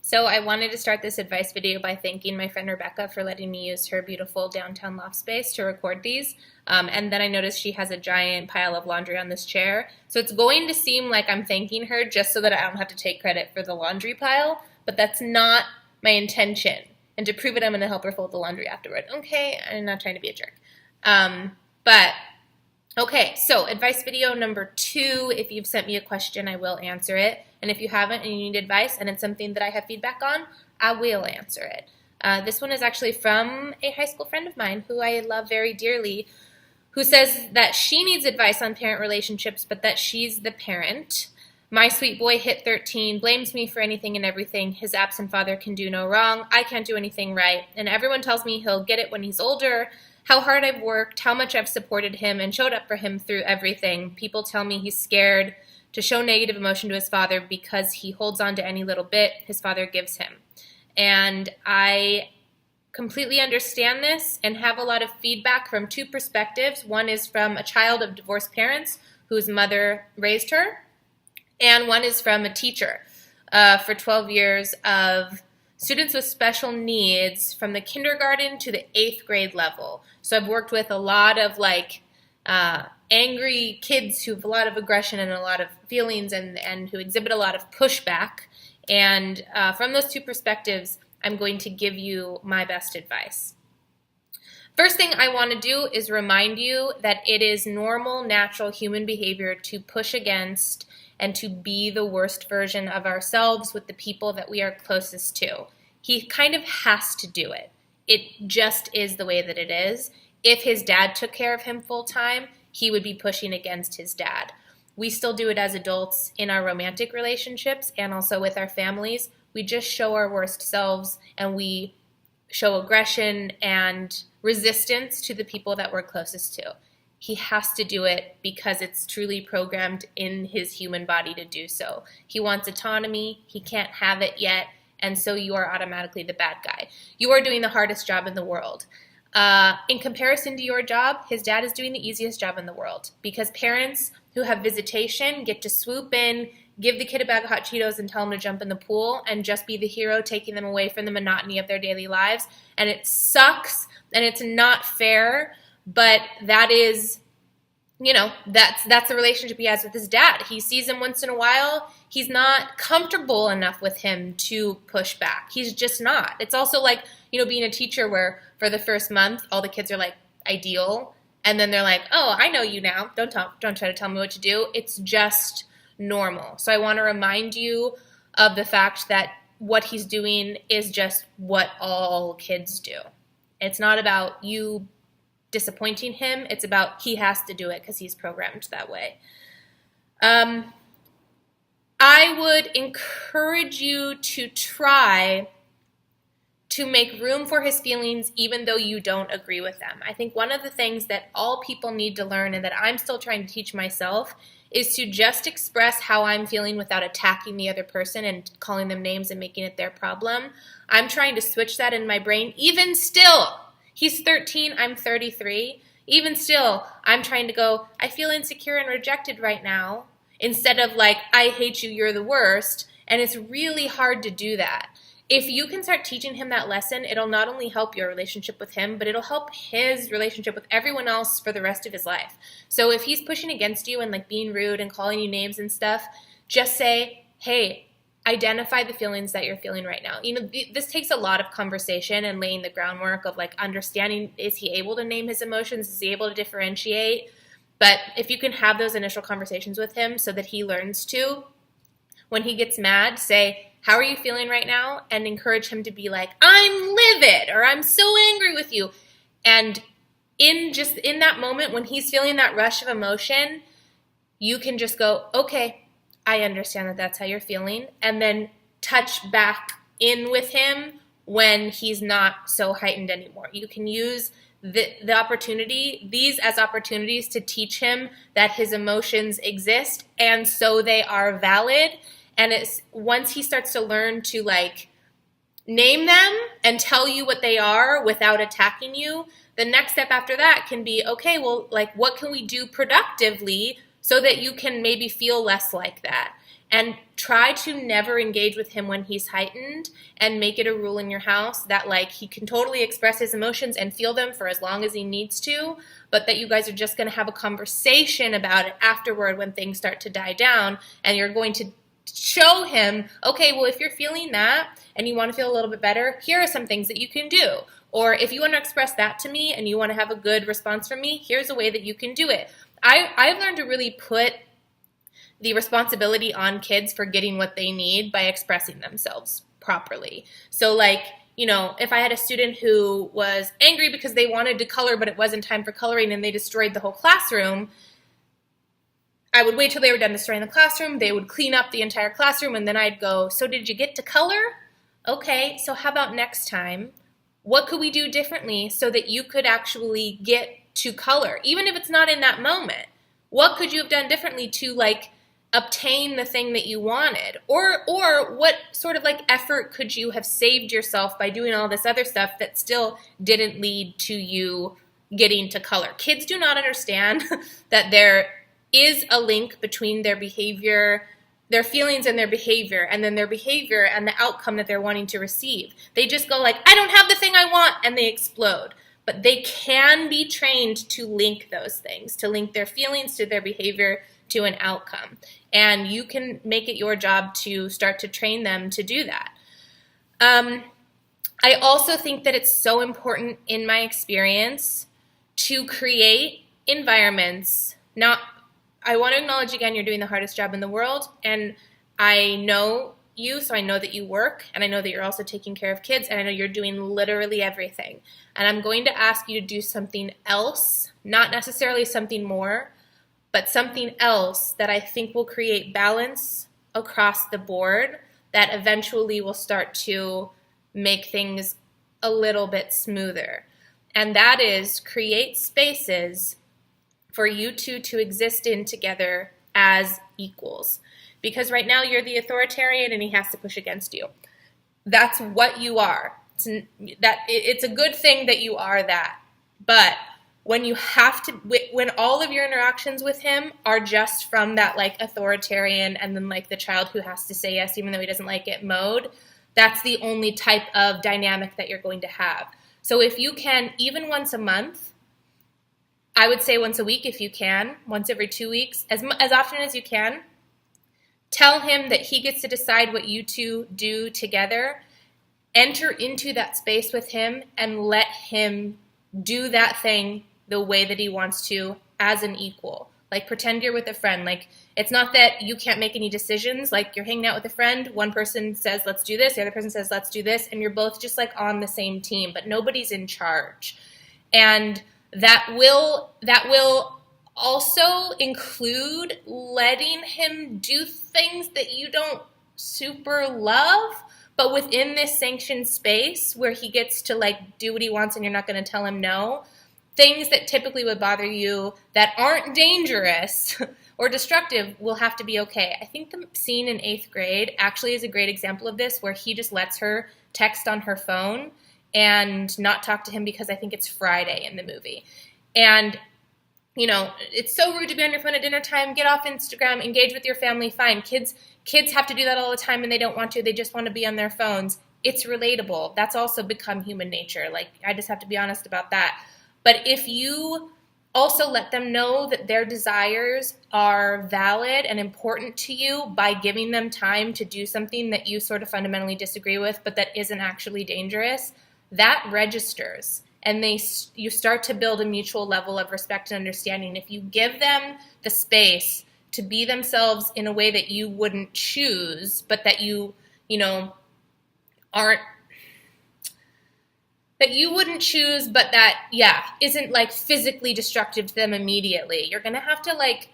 So I wanted to start this advice video by thanking my friend Rebecca for letting me use her beautiful downtown loft space to record these. And then I noticed she has a giant pile of laundry on this chair. So it's going to seem like I'm thanking her just so that I don't have to take credit for the laundry pile, but that's not my intention. And to prove it, I'm going to help her fold the laundry afterward. Okay, I'm not trying to be a jerk. Okay, so advice video number 2, if you've sent me a question, I will answer it. And if you haven't and you need advice and it's something that I have feedback on, I will answer it. This one is actually from a high school friend of mine who I love very dearly, who says that she needs advice on parent relationships, but that she's the parent. My sweet boy hit 13, blames me for anything and everything. His absent father can do no wrong. I can't do anything right. And everyone tells me he'll get it when he's older. How hard I've worked, how much I've supported him and showed up for him through everything. People tell me he's scared to show negative emotion to his father because he holds on to any little bit his father gives him. And I completely understand this and have a lot of feedback from 2 perspectives. One is from a child of divorced parents whose mother raised her, and one is from a teacher for 12 years of students with special needs from the kindergarten to the 8th grade level. So I've worked with a lot of angry kids who have a lot of aggression and a lot of feelings and who exhibit a lot of pushback. And from those 2 perspectives, I'm going to give you my best advice. First thing I want to do is remind you that it is normal, natural human behavior to push against and to be the worst version of ourselves with the people that we are closest to. He kind of has to do it. It just is the way that it is. If his dad took care of him full time, he would be pushing against his dad. We still do it as adults in our romantic relationships and also with our families. We just show our worst selves and we show aggression and resistance to the people that we're closest to. He has to do it because it's truly programmed in his human body to do so. He wants autonomy. He can't have it yet, and so you are automatically the bad guy. You are doing the hardest job in the world. In comparison to your job, his dad is doing the easiest job in the world because parents who have visitation get to swoop in, give the kid a bag of hot Cheetos and tell him to jump in the pool and just be the hero, taking them away from the monotony of their daily lives. And it sucks and it's not fair. But that is, that's the relationship he has with his dad. He sees him once in a while. He's not comfortable enough with him to push back. He's just not. It's also like, being a teacher where for the first month, all the kids are like ideal. And then they're like, oh, I know you now. Don't try to tell me what to do. It's just normal. So I want to remind you of the fact that what he's doing is just what all kids do. It's not about you disappointing him. It's about he has to do it because he's programmed that way. I would encourage you to try to make room for his feelings even though you don't agree with them. I think one of the things that all people need to learn and that I'm still trying to teach myself is to just express how I'm feeling without attacking the other person and calling them names and making it their problem. I'm trying to switch that in my brain. Even still, he's 13, I'm 33. Even still, I'm trying to go, I feel insecure and rejected right now, instead of like, I hate you, you're the worst. And it's really hard to do that. If you can start teaching him that lesson, it'll not only help your relationship with him, but it'll help his relationship with everyone else for the rest of his life. So if he's pushing against you and like being rude and calling you names and stuff, just say, hey, identify the feelings that you're feeling right now. This takes a lot of conversation and laying the groundwork of like understanding, is he able to name his emotions? Is he able to differentiate? But if you can have those initial conversations with him so that he learns to, when he gets mad, say, how are you feeling right now? And encourage him to be like, I'm livid, or I'm so angry with you. And in that moment when he's feeling that rush of emotion, you can just go, okay, I understand that that's how you're feeling. And then touch back in with him when he's not so heightened anymore. You can use these as opportunities to teach him that his emotions exist and so they are valid. And it's once he starts to learn to like name them and tell you what they are without attacking you, the next step after that can be, okay, well, like what can we do productively so that you can maybe feel less like that? And try to never engage with him when he's heightened, and make it a rule in your house that like he can totally express his emotions and feel them for as long as he needs to, but that you guys are just going to have a conversation about it afterward when things start to die down, and you're going to show him, okay, well, if you're feeling that and you want to feel a little bit better, here are some things that you can do. Or if you want to express that to me and you want to have a good response from me, here's a way that you can do it. I've learned to really put the responsibility on kids for getting what they need by expressing themselves properly. So like, you know, if I had a student who was angry because they wanted to color but it wasn't time for coloring and they destroyed the whole classroom, I would wait till they were done destroying the classroom. They would clean up the entire classroom, and then I'd go, so did you get to color? Okay, so how about next time? What could we do differently so that you could actually get to color? Even if it's not in that moment, what could you have done differently to like obtain the thing that you wanted? Or what sort of like effort could you have saved yourself by doing all this other stuff that still didn't lead to you getting to color? Kids do not understand that there is a link between their behavior, their feelings and their behavior, and then their behavior and the outcome that they're wanting to receive. They just go like, I don't have the thing I want, and they explode. But they can be trained to link those things, to link their feelings to their behavior to an outcome. And you can make it your job to start to train them to do that. I also think that it's so important in my experience to create environments. Now, I want to acknowledge again, you're doing the hardest job in the world, and I know you, so I know that you work, and I know that you're also taking care of kids, and I know you're doing literally everything. And I'm going to ask you to do something else, not necessarily something more, but something else that I think will create balance across the board that eventually will start to make things a little bit smoother. And that is create spaces for you two to exist in together as equals. Because right now you're the authoritarian and he has to push against you. That's what you are. It's a good thing that you are that. But when you have to, when all of your interactions with him are just from that like authoritarian and then like the child who has to say yes even though he doesn't like it mode, that's the only type of dynamic that you're going to have. So if you can, even once a month, I would say once a week if you can, once every 2 weeks, as often as you can, tell him that he gets to decide what you two do together. Enter into that space with him and let him do that thing the way that he wants to as an equal. Like pretend you're with a friend. Like it's not that you can't make any decisions. Like you're hanging out with a friend. One person says, let's do this. The other person says, let's do this. And you're both just like on the same team, but nobody's in charge. And that will also include letting him do things that you don't super love, but within this sanctioned space where he gets to like do what he wants and you're not going to tell him no. Things that typically would bother you that aren't dangerous or destructive will have to be okay. I think the scene in 8th grade actually is a great example of this, where he just lets her text on her phone and not talk to him because I think it's Friday in the movie. And, you know, it's so rude to be on your phone at dinner time. Get off Instagram, engage with your family, fine. Kids have to do that all the time and they don't want to. They just want to be on their phones. It's relatable. That's also become human nature. Like, I just have to be honest about that. But if you also let them know that their desires are valid and important to you by giving them time to do something that you sort of fundamentally disagree with, but that isn't actually dangerous, that registers. And you start to build a mutual level of respect and understanding. If you give them the space to be themselves in a way that you wouldn't choose, but that you wouldn't choose, but that, isn't like physically destructive to them immediately. You're going to have to like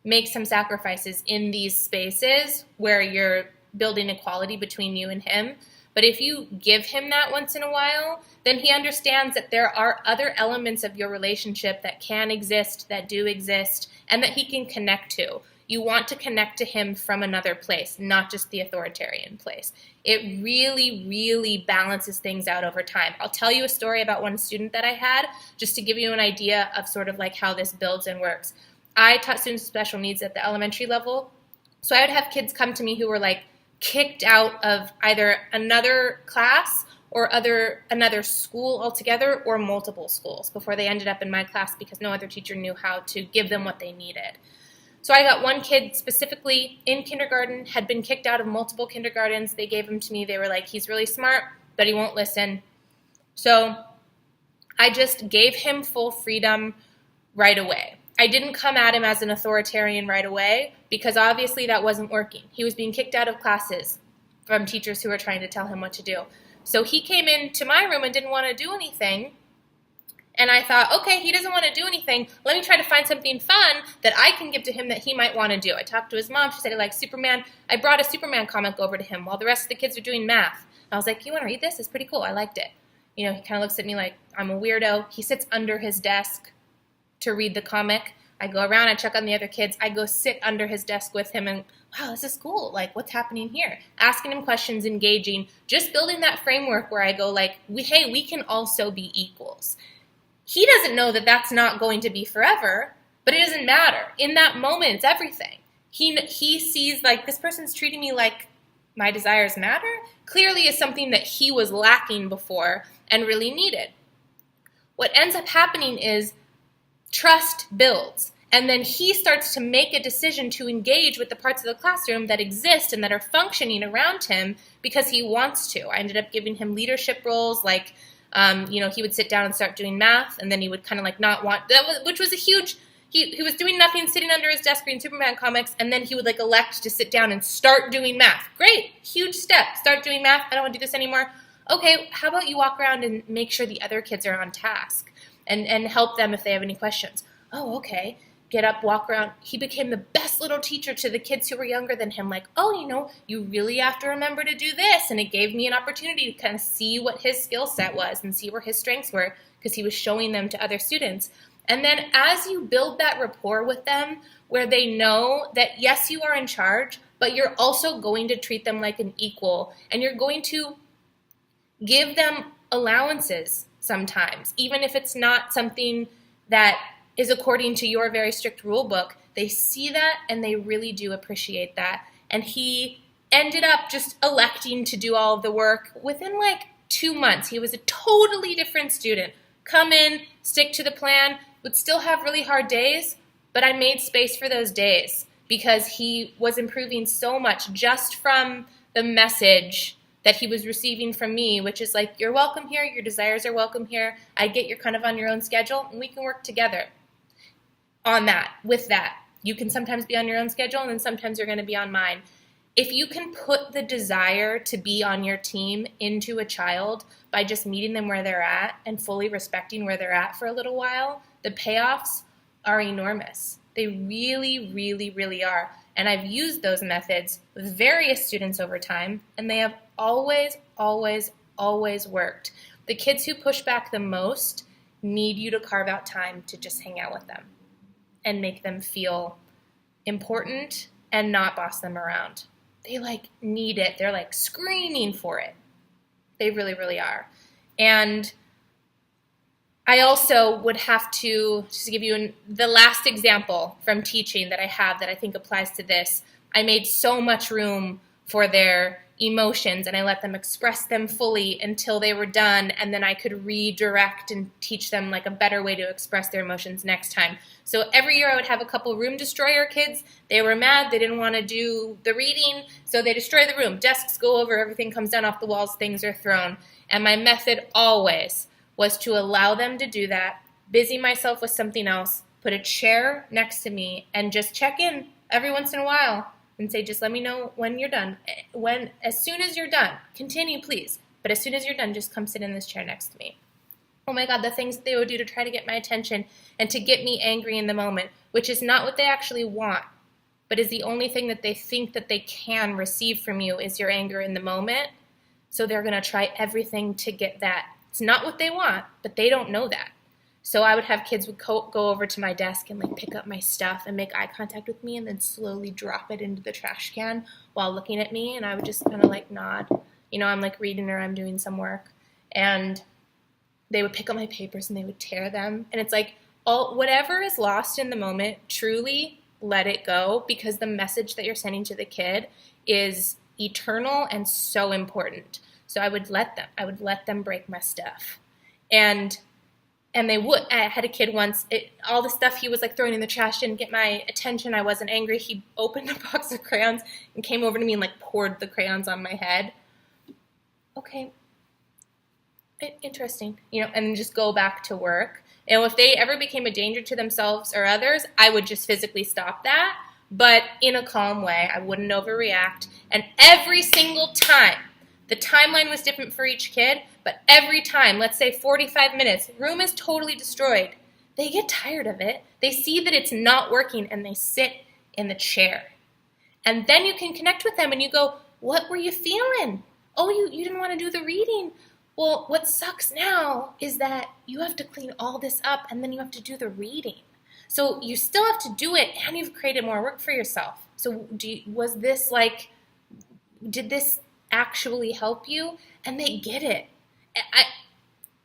make some sacrifices in these spaces where you're building equality between you and him. But if you give him that once in a while, then he understands that there are other elements of your relationship that can exist, that do exist, and that he can connect to. You want to connect to him from another place, not just the authoritarian place. It really, really balances things out over time. I'll tell you a story about one student that I had, just to give you an idea of sort of like how this builds and works. I taught students with special needs at the elementary level, So I would have kids come to me who were like kicked out of either another class or another school altogether, or multiple schools before they ended up in my class because no other teacher knew how to give them what they needed. So I got one kid specifically in kindergarten, had been kicked out of multiple kindergartens. They gave him to me. They were like, he's really smart, but he won't listen. So I just gave him full freedom right away. I didn't come at him as an authoritarian right away because obviously that wasn't working. He was being kicked out of classes from teachers who were trying to tell him what to do. So he came into my room and didn't want to do anything. And I thought, okay, he doesn't want to do anything. Let me try to find something fun that I can give to him that he might want to do. I talked to his mom. She said he likes Superman. I brought a Superman comic over to him while the rest of the kids were doing math. I was like, you want to read this? It's pretty cool. I liked it. He kind of looks at me like I'm a weirdo. He sits under his desk to read the comic. I go around, I check on the other kids. I go sit under his desk with him and, wow, this is cool. Like, what's happening here? Asking him questions, engaging, just building that framework where I go like, hey, we can also be equals. He doesn't know that that's not going to be forever, but it doesn't matter. In that moment, it's everything. He sees like this person's treating me like my desires matter. Clearly is something that he was lacking before and really needed. What ends up happening is trust builds, and then he starts to make a decision to engage with the parts of the classroom that exist and that are functioning around him because he wants to. I ended up giving him leadership roles like he would sit down and start doing math, and then he would kind of like not want which was a huge. He was doing nothing, sitting under his desk reading Superman comics, and then he would like elect to sit down and start doing math. Great, huge step. Start doing math. I don't want to do this anymore. Okay, how about you walk around and make sure the other kids are on task and help them if they have any questions. Oh, okay. Get up, walk around. He became the best little teacher to the kids who were younger than him. Like, oh, you really have to remember to do this. And it gave me an opportunity to kind of see what his skill set was and see where his strengths were because he was showing them to other students. And then as you build that rapport with them where they know that, yes, you are in charge, but you're also going to treat them like an equal, and you're going to give them allowances sometimes, even if it's not something that is according to your very strict rule book. They see that and they really do appreciate that. And he ended up just electing to do all of the work within like 2 months. He was a totally different student. Come in, stick to the plan, would still have really hard days, but I made space for those days because he was improving so much just from the message that he was receiving from me, which is like, you're welcome here, your desires are welcome here, I get you're kind of on your own schedule, and we can work together on that, with that. You can sometimes be on your own schedule, and then sometimes you're going to be on mine. If you can put the desire to be on your team into a child by just meeting them where they're at and fully respecting where they're at for a little while, the payoffs are enormous. They really, really, really are. And I've used those methods with various students over time, and they have always, always, always worked. The kids who push back the most need you to carve out time to just hang out with them and make them feel important and not boss them around. They like need it. They're like screaming for it. They really, really are. And I also would have to just give you the last example from teaching that I have that I think applies to this. I made so much room for their emotions, and I let them express them fully until they were done, and then I could redirect and teach them like a better way to express their emotions next time. So every year I would have a couple room destroyer kids. They were mad. They didn't want to do the reading, so they destroy the room. Desks go over. Everything comes down off the walls. Things are thrown. And my method always was to allow them to do that, busy myself with something else, put a chair next to me, and just check in every once in a while and say, just let me know when you're done. As soon as you're done, continue please, but as soon as you're done, just come sit in this chair next to me. Oh my God, the things that they would do to try to get my attention and to get me angry in the moment, which is not what they actually want, but is the only thing that they think that they can receive from you is your anger in the moment. So they're going to try everything to get that. It's not what they want, but they don't know that. So I would have kids would go over to my desk and like pick up my stuff and make eye contact with me and then slowly drop it into the trash can while looking at me. And I would just kind of like nod. I'm like reading or I'm doing some work. And they would pick up my papers and they would tear them. And it's like whatever is lost in the moment truly let it go, because the message that you're sending to the kid is eternal and so important. So I would let them break my stuff. And they would. I had a kid once, all the stuff he was like throwing in the trash didn't get my attention. I wasn't angry. He opened a box of crayons and came over to me and like poured the crayons on my head. Okay, interesting, and just go back to work. And if they ever became a danger to themselves or others, I would just physically stop that, but in a calm way. I wouldn't overreact. And every single time, the timeline was different for each kid, but every time, let's say 45 minutes, room is totally destroyed. They get tired of it. They see that it's not working, and they sit in the chair. And then you can connect with them, and you go, what were you feeling? Oh, you didn't want to do the reading. Well, what sucks now is that you have to clean all this up, and then you have to do the reading. So you still have to do it, and you've created more work for yourself. So did this actually help you? And they get it.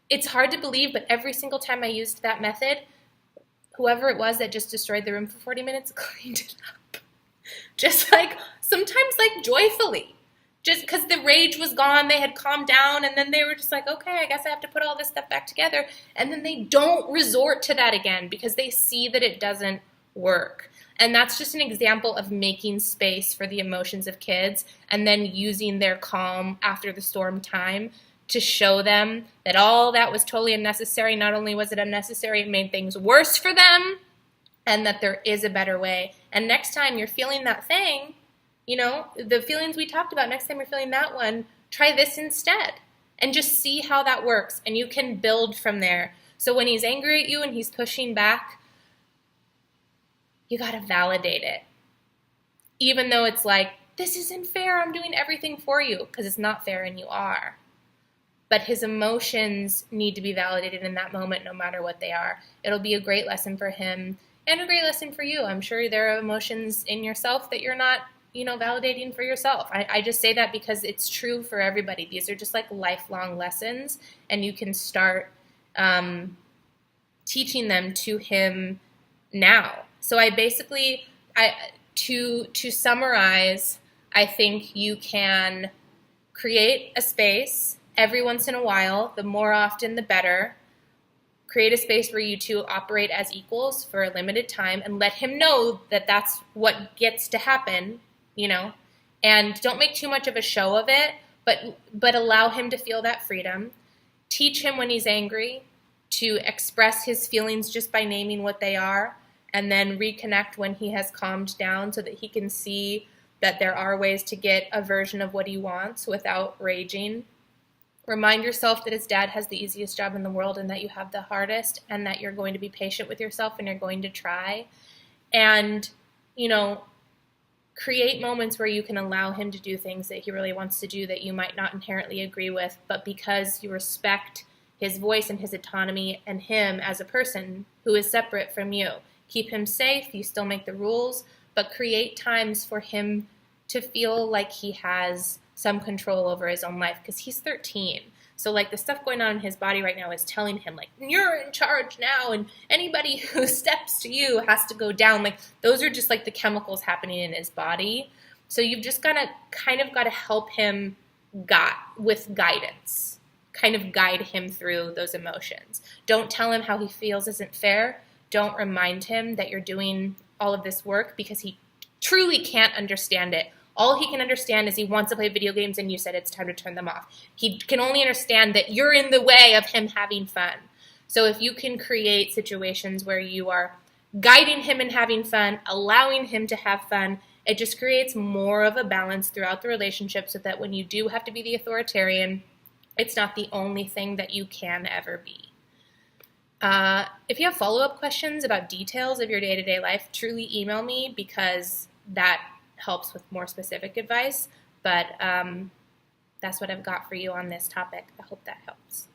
It's hard to believe, but every single time I used that method, whoever it was that just destroyed the room for 40 minutes cleaned it up. Just like, sometimes like joyfully. Just because the rage was gone, they had calmed down, and then they were just like, okay, I guess I have to put all this stuff back together. And then they don't resort to that again because they see that it doesn't work. And that's just an example of making space for the emotions of kids and then using their calm after the storm time to show them that all that was totally unnecessary. Not only was it unnecessary, it made things worse for them, and that there is a better way. And next time you're feeling that thing, the feelings we talked about, next time you're feeling that one, try this instead and just see how that works. And you can build from there. So when he's angry at you and he's pushing back, you got to validate it. Even though it's like, this isn't fair, I'm doing everything for you, because it's not fair and you are. But his emotions need to be validated in that moment, no matter what they are. It'll be a great lesson for him and a great lesson for you. I'm sure there are emotions in yourself that you're not validating for yourself. I just say that because it's true for everybody. These are just like lifelong lessons, and you can start teaching them to him now. So to summarize, I think you can create a space every once in a while. The more often, the better. Create a space where you two operate as equals for a limited time, and let him know that that's what gets to happen. And don't make too much of a show of it, but allow him to feel that freedom. Teach him when he's angry to express his feelings just by naming what they are, and then reconnect when he has calmed down so that he can see that there are ways to get a version of what he wants without raging. Remind yourself that his dad has the easiest job in the world and that you have the hardest, and that you're going to be patient with yourself and you're going to try. And, create moments where you can allow him to do things that he really wants to do that you might not inherently agree with, but because you respect his voice and his autonomy and him as a person who is separate from you. Keep him safe, you still make the rules, but create times for him to feel like he has some control over his own life, because he's 13. So like the stuff going on in his body right now is telling him like, you're in charge now, and anybody who steps to you has to go down. Like those are just like the chemicals happening in his body. So you've just got to help him with guidance, kind of guide him through those emotions. Don't tell him how he feels isn't fair. Don't remind him that you're doing all of this work, because he truly can't understand it. All he can understand is he wants to play video games and you said it's time to turn them off. He can only understand that you're in the way of him having fun. So if you can create situations where you are guiding him and having fun, allowing him to have fun, it just creates more of a balance throughout the relationship, so that when you do have to be the authoritarian, it's not the only thing that you can ever be. If you have follow-up questions about details of your day-to-day life, truly email me, because that helps with more specific advice. But that's what I've got for you on this topic. I hope that helps.